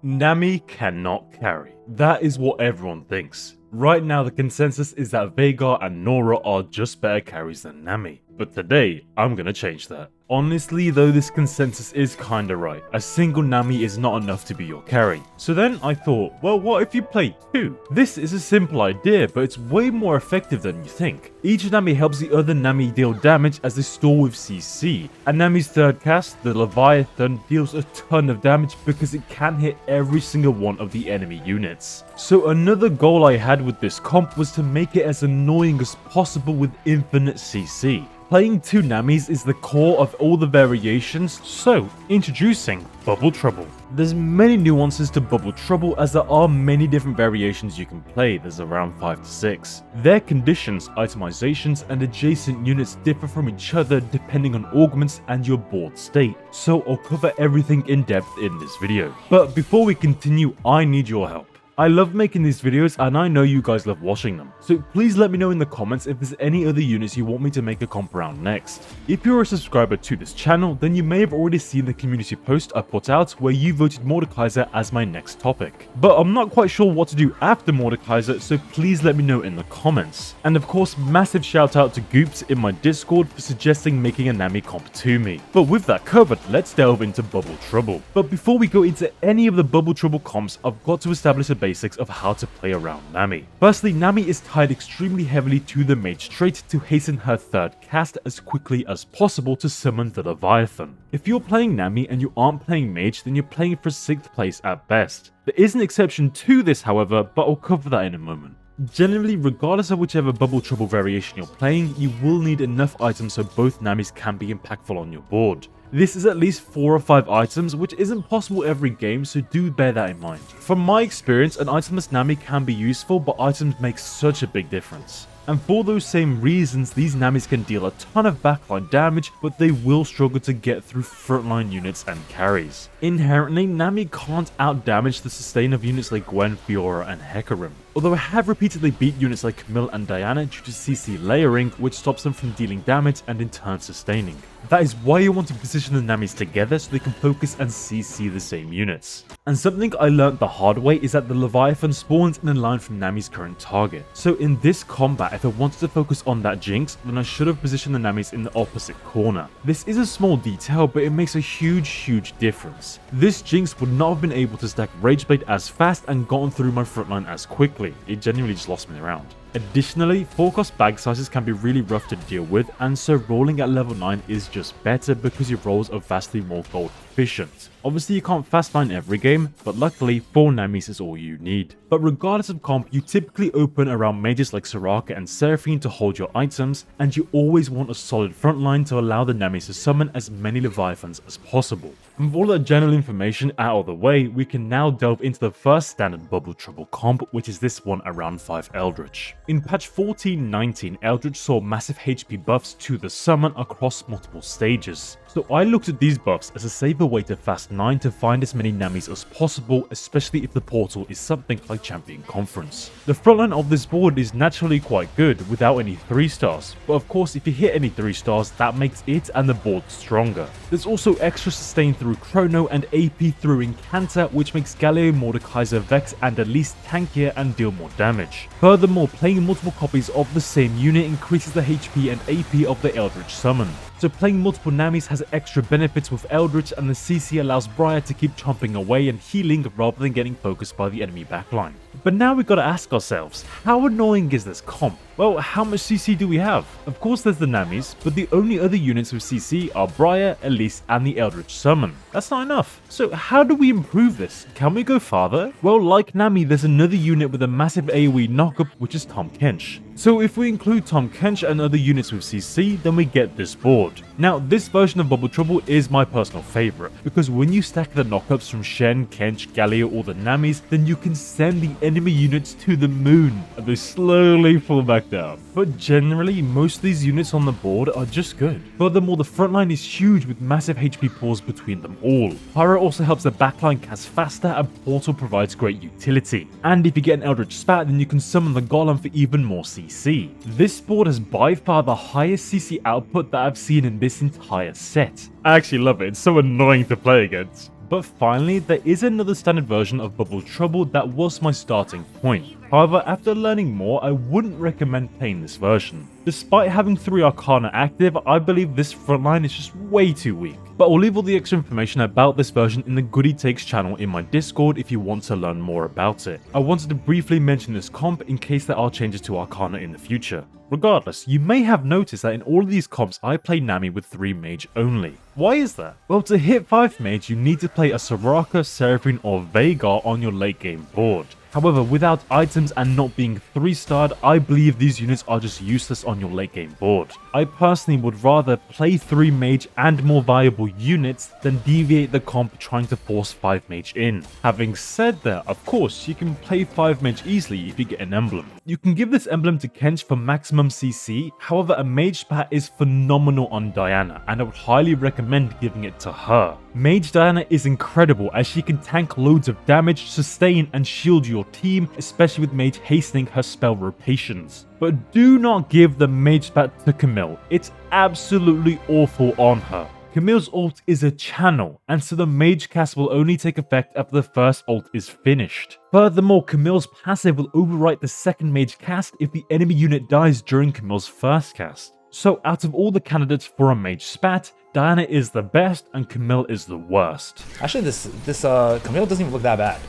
Nami cannot carry. That is what everyone thinks. Right now the consensus is that Veigar and Nora are just better carries than Nami. But today, I'm gonna change that. Honestly though, this consensus is kinda right. A single Nami is not enough to be your carry. So then I thought, well, what if you play two? This is a simple idea, but it's way more effective than you think. Each Nami helps the other Nami deal damage as they store with CC. And Nami's third cast, the Leviathan, deals a ton of damage because it can hit every single one of the enemy units. So another goal I had with this comp was to make it as annoying as possible with infinite CC. Playing two Namis is the core of all the variations, so introducing Bubble Trouble. There's many nuances to Bubble Trouble as there are many different variations you can play, there's around 5 to 6. Their conditions, itemizations and adjacent units differ from each other depending on augments and your board state, so I'll cover everything in depth in this video. But before we continue, I need your help. I love making these videos and I know you guys love watching them, so please let me know in the comments if there's any other units you want me to make a comp around next. If you're a subscriber to this channel, then you may have already seen the community post I put out where you voted Mordekaiser as my next topic. But I'm not quite sure what to do after Mordekaiser, so please let me know in the comments. And of course, massive shout out to Goops in my Discord for suggesting making a Nami comp to me. But with that covered, let's delve into Bubble Trouble. But before we go into any of the Bubble Trouble comps, I've got to establish a basics of how to play around Nami. Firstly, Nami is tied extremely heavily to the Mage trait to hasten her third cast as quickly as possible to summon the Leviathan. If you're playing Nami and you aren't playing Mage, then you're playing for 6th place at best. There is an exception to this however, but I'll cover that in a moment. Generally, regardless of whichever Bubble Trouble variation you're playing, you will need enough items so both Namis can be impactful on your board. This is at least 4 or 5 items, which isn't possible every game, so do bear that in mind. From my experience, an itemless Nami can be useful, but items make such a big difference. And for those same reasons, these Namis can deal a ton of backline damage, but they will struggle to get through frontline units and carries. Inherently, Nami can't outdamage the sustain of units like Gwen, Fiora and Hecarim. Although I have repeatedly beat units like Camille and Diana due to CC layering, which stops them from dealing damage and in turn sustaining. That is why you want to position the Namis together so they can focus and CC the same units. And something I learnt the hard way is that the Leviathan spawns in a line from Nami's current target. So in this combat, if I wanted to focus on that Jinx, then I should have positioned the Namis in the opposite corner. This is a small detail, but it makes a huge difference. This Jinx would not have been able to stack Rageblade as fast and gotten through my frontline as quickly. It genuinely just lost me around. Additionally, 4-cost bag sizes can be really rough to deal with, and so rolling at level 9 is just better because your rolls are vastly more gold efficient. Obviously you can't fastline every game, but luckily 4 Namis is all you need. But regardless of comp, you typically open around mages like Soraka and Seraphine to hold your items, and you always want a solid frontline to allow the Namis to summon as many Leviathans as possible. And with all that general information out of the way, we can now delve into the first standard Bubble Trouble comp, which is this one around 5 Eldritch. In patch 14.19, Eldritch saw massive HP buffs to the summon across multiple stages. So I looked at these buffs as a safer way to fast 9 to find as many Namis as possible, especially if the portal is something like Champion Conference. The frontline of this board is naturally quite good without any 3 stars, but of course if you hit any 3 stars that makes it and the board stronger. There's also extra sustain through Chrono and AP through Incanter, which makes Galio, Mordekaiser, Vex and at least tankier and deal more damage. Furthermore, playing multiple copies of the same unit increases the HP and AP of the Eldritch summon. So playing multiple Namis has extra benefits with Eldritch, and the CC allows Briar to keep chomping away and healing rather than getting focused by the enemy backline. But now we gotta ask ourselves, how annoying is this comp? Well, how much CC do we have? Of course there's the Namis, but the only other units with CC are Briar, Elise and the Eldritch summon. That's not enough. So how do we improve this? Can we go farther? Well, like Nami, there's another unit with a massive AoE knockup, which is Tahm Kench. So if we include Tahm Kench and other units with CC, then we get this board. Now, this version of Bubble Trouble is my personal favorite, because when you stack the knockups from Shen, Kench, Galio or the Namis, then you can send the enemy units to the moon, and they slowly fall back down. But generally, most of these units on the board are just good. Furthermore, the frontline is huge with massive HP pools between them all. Pyro also helps the backline cast faster, and Portal provides great utility. And if you get an Eldritch spat, then you can summon the Golem for even more CC. This board has by far the highest CC output that I've seen in this entire set. I actually love it, it's so annoying to play against. But finally, there is another standard version of Bubble Trouble that was my starting point. However, after learning more, I wouldn't recommend playing this version. Despite having 3 Arcana active, I believe this frontline is just way too weak. But I'll leave all the extra information about this version in the Goody Takes channel in my Discord if you want to learn more about it. I wanted to briefly mention this comp in case there are changes to Arcana in the future. Regardless, you may have noticed that in all of these comps I play Nami with 3 Mage only. Why is that? Well, to hit 5 Mage you need to play a Soraka, Seraphine or Vhagar on your late game board. However, without items and not being 3-starred, I believe these units are just useless on your late game board. I personally would rather play 3 Mage and more viable units than deviate the comp trying to force 5 Mage in. Having said that, of course, you can play 5 Mage easily if you get an emblem. You can give this emblem to Kench for maximum CC, however a Mage spat is phenomenal on Diana and I would highly recommend giving it to her. Mage Diana is incredible as she can tank loads of damage, sustain and shield your team, especially with Mage hastening her spell rotations. But do not give the Mage spat to Camille, it's absolutely awful on her. Camille's ult is a channel, and so the Mage cast will only take effect after the first ult is finished. Furthermore, Camille's passive will overwrite the second Mage cast if the enemy unit dies during Camille's first cast. So out of all the candidates for a Mage spat, Diana is the best and Camille is the worst. Actually, this Camille doesn't even look that bad.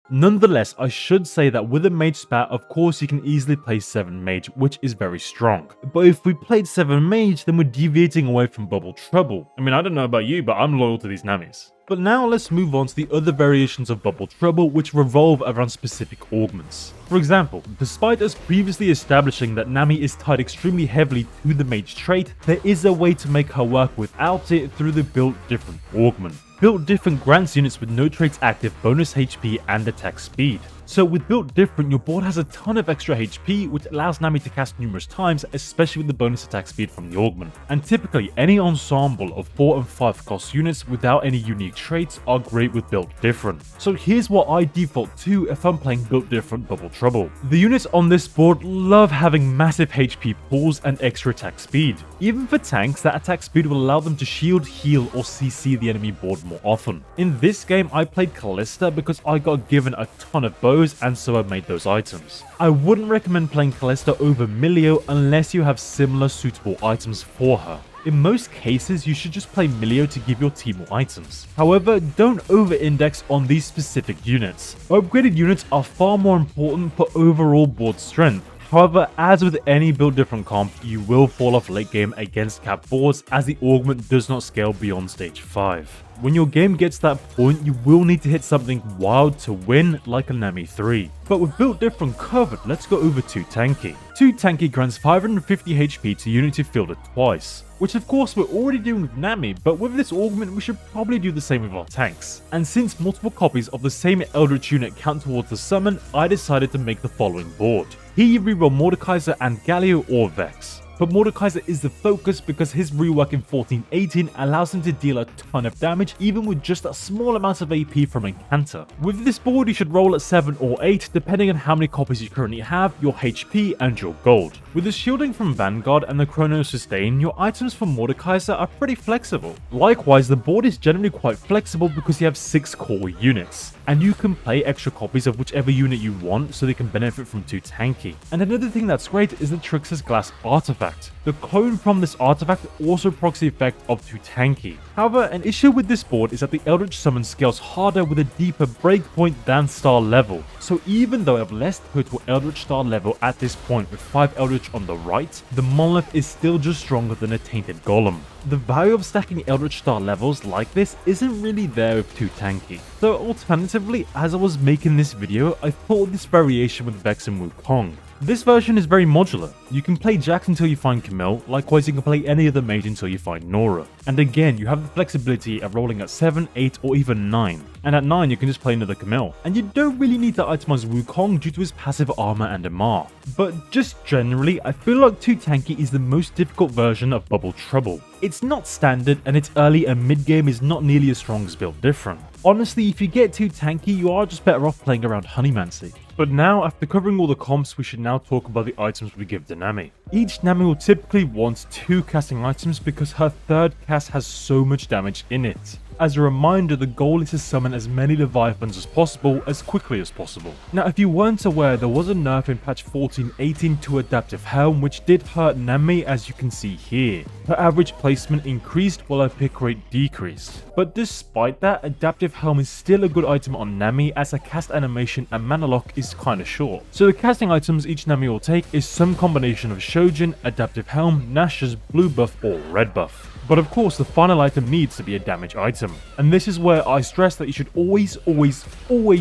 Nonetheless, I should say that with a Mage spat, of course you can easily play 7 Mage, which is very strong. But if we played 7 Mage, then we're deviating away from Bubble Trouble. I mean, I don't know about you, but I'm loyal to these Namis. But now let's move on to the other variations of Bubble Trouble which revolve around specific augments. For example, despite us previously establishing that Nami is tied extremely heavily to the Mage trait, there is a way to make her work without it through the Built Different augment. Built Different grants units with no traits active bonus HP and attack speed. So with Built Different, your board has a ton of extra HP which allows Nami to cast numerous times, especially with the bonus attack speed from the augment. And typically any ensemble of 4 and 5 cost units without any unique traits are great with Built Different. So here's what I default to if I'm playing Built Different Bubble Trouble. The units on this board love having massive HP pools and extra attack speed. Even for tanks, that attack speed will allow them to shield, heal or CC the enemy board more often. In this game I played Callista because I got given a ton of bows and so I made those items. I wouldn't recommend playing Callista over Milio unless you have similar suitable items for her. In most cases, you should just play Milio to give your team more items. However, don't over-index on these specific units. Upgraded units are far more important for overall board strength. However, as with any Built Different comp, you will fall off late game against cap boards as the augment does not scale beyond stage 5. When your game gets to that point, you will need to hit something wild to win, like a Nami 3. But with Built Different covered, let's go over to Tanky. 2 Tanky grants 550 HP to units who field it twice, which of course we're already doing with Nami, but with this augment we should probably do the same with our tanks. And since multiple copies of the same Eldritch unit count towards the summon, I decided to make the following board. Here you reroll Mordekaiser and Galio or Vex. But Mordekaiser is the focus because his rework in 1418 allows him to deal a ton of damage even with just a small amount of AP from Incanter. With this board you should roll at 7 or 8 depending on how many copies you currently have, your HP and your gold. With the shielding from Vanguard and the Chrono sustain, your items from Mordekaiser are pretty flexible. Likewise, the board is generally quite flexible because you have 6 core units, and you can play extra copies of whichever unit you want so they can benefit from 2 Tanky. And another thing that's great is the Trickster's Glass artifact. The clone from this artifact also procs the effect of 2 Tanky. However, an issue with this board is that the Eldritch summon scales harder with a deeper breakpoint than star level. So even though I have less total Eldritch star level at this point with 5 Eldritch on the right, the monolith is still just stronger than a tainted Golem. The value of stacking Eldritch star levels like this isn't really there with 2 Tanky. So alternatively, as I was making this video, I thought of this variation with Vex and Wukong. This version is very modular. You can play Jax until you find Camille, likewise you can play any other mage until you find Nora. And again, you have the flexibility of rolling at 7, 8 or even 9. And at 9 you can just play another Camille. And you don't really need to itemize Wukong due to his passive armor and Amar. But just generally, I feel like 2 Tanky is the most difficult version of Bubble Trouble. It's not standard and its early and mid game is not nearly as strong as Built Different. Honestly, if you get 2 Tanky, you are just better off playing around Honeymancy. But now, after covering all the comps, we should now talk about the items we give to Nami. Each Nami will typically want 2 casting items because her third cast has so much damage in it. As a reminder, the goal is to summon as many Leviathans as possible as quickly as possible. Now, if you weren't aware, there was a nerf in patch 14.18 to Adaptive Helm, which did hurt Nami, as you can see here. Her average placement increased while her pick rate decreased. But despite that, Adaptive Helm is still a good item on Nami, as her cast animation and mana lock is kinda short. So the casting items each Nami will take is some combination of Shojin, Adaptive Helm, Nash's blue buff or red buff. But of course, the final item needs to be a damage item. And this is where I stress that you should always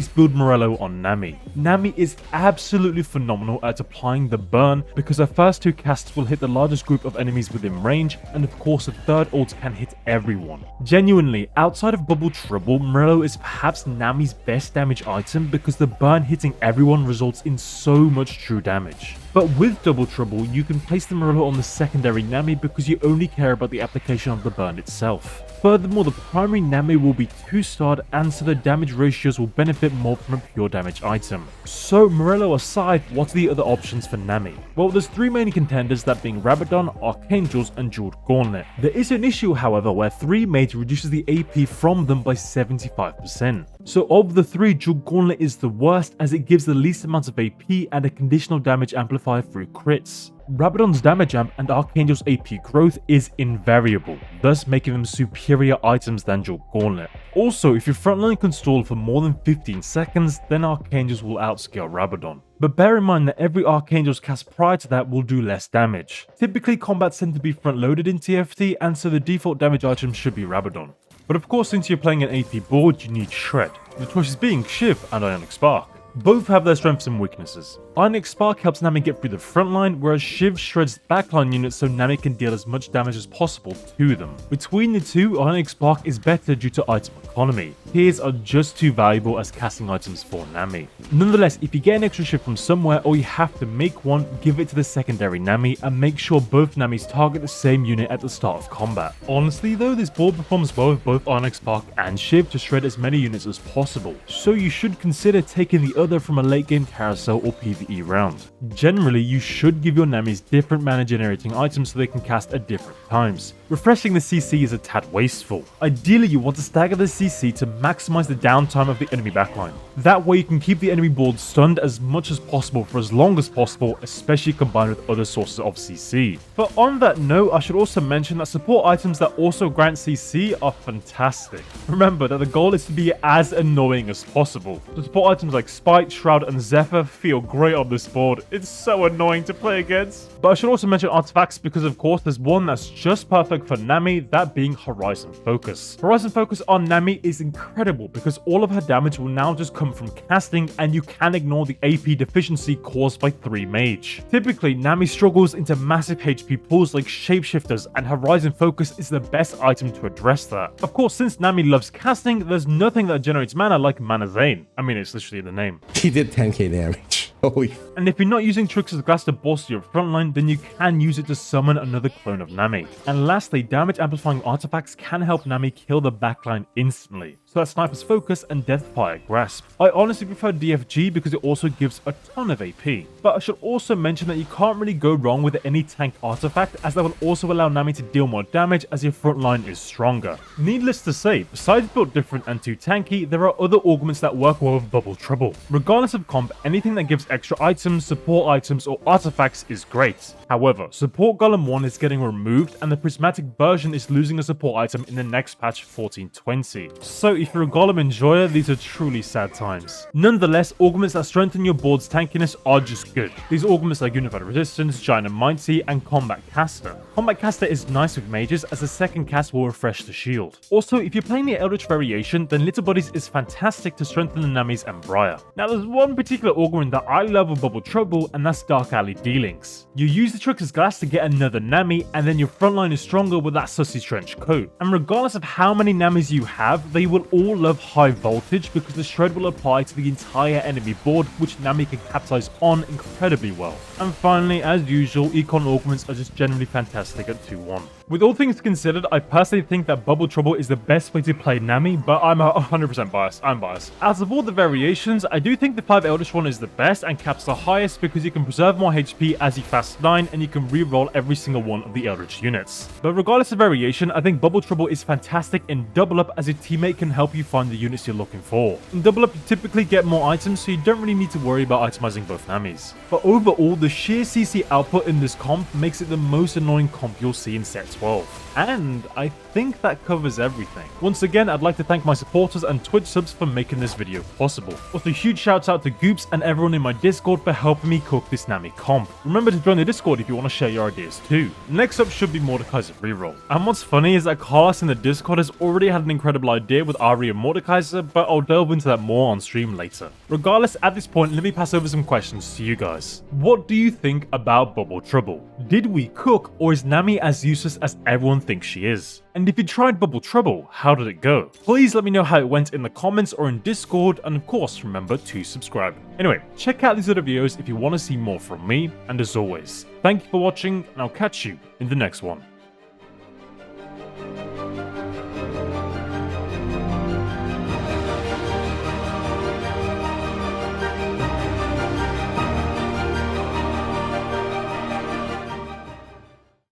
build Morello on Nami. Nami is absolutely phenomenal at applying the burn, because her first 2 casts will hit the largest group of enemies within range, and of course the third ult can hit everyone. Genuinely, outside of Bubble Trouble, Morello is perhaps Nami's best damage item, because the burn hitting everyone results in so much true damage. But with Double Trouble, you can place the Morello on the secondary Nami because you only care about the application of the burn itself. Furthermore, the primary Nami will be 2-starred, and so the damage ratios will benefit more from a pure damage item. So Morello aside, what are the other options for Nami? Well, there's 3 main contenders, that being Rabadon, Archangels and Jeweled Gauntlet. There is an issue however where 3 Mage reduces the AP from them by 75%. So of the 3, Jeweled Gauntlet is the worst, as it gives the least amount of AP and a conditional damage amplifier through crits. Rabadon's damage amp and Archangel's AP growth is invariable, thus making them superior items than Jeweled Gauntlet. Also, if your frontline can stall for more than 15 seconds, then Archangels will outscale Rabadon. But bear in mind that every Archangel's cast prior to that will do less damage. Typically, combats tend to be front loaded in TFT, and so the default damage item should be Rabadon. But of course, since you're playing an AP board, you need Shred, the choices being Shiv and Ionic Spark. Both have their strengths and weaknesses. Ionic Spark helps Nami get through the front line, whereas Shiv shreds backline units so Nami can deal as much damage as possible to them. Between the two, Ionic Spark is better due to item economy. Tears are just too valuable as casting items for Nami. Nonetheless, if you get an extra Shiv from somewhere or you have to make one, give it to the secondary Nami and make sure both Namis target the same unit at the start of combat. Honestly though, this board performs well with both Ionic Spark and Shiv to shred as many units as possible, so you should consider taking the other from a late game carousel or PvE round. Generally, you should give your Namis different mana generating items so they can cast at different times. Refreshing the CC is a tad wasteful. Ideally, you want to stagger the CC to maximize the downtime of the enemy backline. That way you can keep the enemy board stunned as much as possible for as long as possible, especially combined with other sources of CC. But on that note, I should also mention that support items that also grant CC are fantastic. Remember that the goal is to be as annoying as possible. The support items like Spite, Shroud and Zephyr feel great on this board. It's so annoying to play against. But I should also mention artifacts because of course there's one that's just perfect for Nami, that being Horizon Focus. Horizon Focus on Nami is incredible because all of her damage will now just come from casting and you can ignore the AP deficiency caused by 3 Mage. Typically, Nami struggles into massive HP pools like Shapeshifters and Horizon Focus is the best item to address that. Of course, since Nami loves casting, there's nothing that generates mana like Mana Zane. I mean, it's literally the name. He did 10k damage. Holy. And if you're not using Trickster's Glass to bolster your frontline, then you can use it to summon another clone of Nami. And lastly, damage amplifying artifacts can help Nami kill the backline instantly. So that's Sniper's Focus and Deathfire Grasp. I honestly prefer DFG because it also gives a ton of AP. But I should also mention that you can't really go wrong with any tank artifact, as that will also allow Nami to deal more damage as your frontline is stronger. Needless to say, besides Built Different and 2 Tanky, there are other augments that work well with Bubble Trouble. Regardless of comp, anything that gives extra items, support items or artifacts is great. However, Support Golem 1 is getting removed and the Prismatic version is losing a support item in the next patch 1420. So if you're a Golem enjoyer, these are truly sad times. Nonetheless, augments that strengthen your board's tankiness are just good. These augments are Unified Resistance, Giant and Mighty, and Combat Caster. Combat Caster is nice with mages as the second cast will refresh the shield. Also, if you're playing the Eldritch variation, then Little Bodies is fantastic to strengthen the Namis and Briar. Now there's one particular augment that I love with Bubble Trouble, and that's Dark Alley D-Links. You use the Trickster's Glass to get another Nami, and then your frontline is stronger with that Sussy Trench Coat. And regardless of how many Namis you have, they will all love high voltage because the shred will apply to the entire enemy board, which Nami can capitalize on incredibly well. And finally, as usual, Econ augments are just generally fantastic at 2-1. With all things considered, I personally think that Bubble Trouble is the best way to play Nami, but I'm 100% biased. I'm biased. Out of all the variations, I do think the 5 Eldritch one is the best and caps the highest because you can preserve more HP as you fast 9 and you can re-roll every single one of the Eldritch units. But regardless of variation, I think Bubble Trouble is fantastic in Double Up as your teammate can help you find the units you're looking for. In Double Up, you typically get more items, so you don't really need to worry about itemizing both Namis. But overall, the sheer CC output in this comp makes it the most annoying comp you'll see in set 12. And I think that covers everything. Once again, I'd like to thank my supporters and Twitch subs for making this video possible. Also, huge shouts out to Goops and everyone in my Discord for helping me cook this Nami comp. Remember to join the Discord if you want to share your ideas too. Next up should be Mordekaiser reroll. And what's funny is that Carlos in the Discord has already had an incredible idea with Ari and Mordekaiser, but I'll delve into that more on stream later. Regardless, at this point, let me pass over some questions to you guys. What do you think about Bubble Trouble? Did we cook, or is Nami as useless as everyone thinks she is? And if you tried Bubble Trouble, how did it go? Please let me know how it went in the comments or in Discord, and of course remember to subscribe. Anyway, check out these other videos if you want to see more from me, and as always, thank you for watching, and I'll catch you in the next one.